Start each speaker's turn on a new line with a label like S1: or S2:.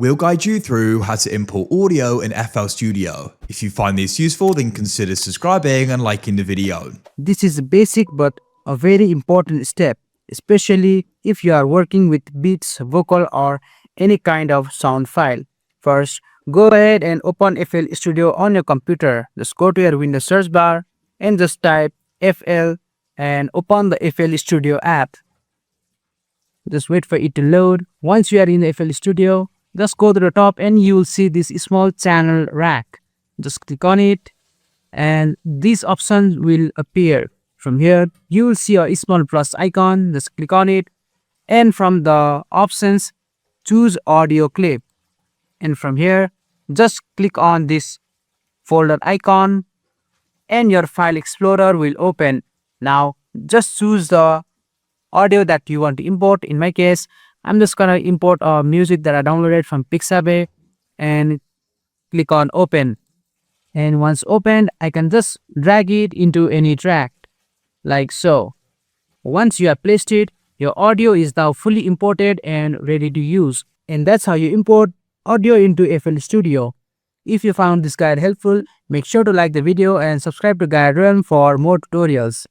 S1: We'll guide you through how to import audio in FL Studio. If you find this useful, then consider subscribing and liking the video.
S2: This is basic but a very important step, especially if you are working with beats, vocal or any kind of sound file. First, go ahead and open FL Studio on your computer. Just go to your Windows search bar and just type FL and open the FL Studio app. Just wait for it to load. Once you are in the FL Studio, just go to the top and you will see this small channel rack. Just click on it and these options will appear. From here, you will see a small plus icon. Just click on it and from the options, choose audio clip. And from here, just click on this folder icon and your file explorer will open. Now, just choose the audio that you want to import. In my case, I'm just gonna import a music that I downloaded from Pixabay and click on open. And once opened, I can just drag it into any track like so. Once you have placed it, your audio is now fully imported and ready to use. And that's how you import audio into FL Studio. If you found this guide helpful, make sure to like the video and subscribe to GuideRealm for more tutorials.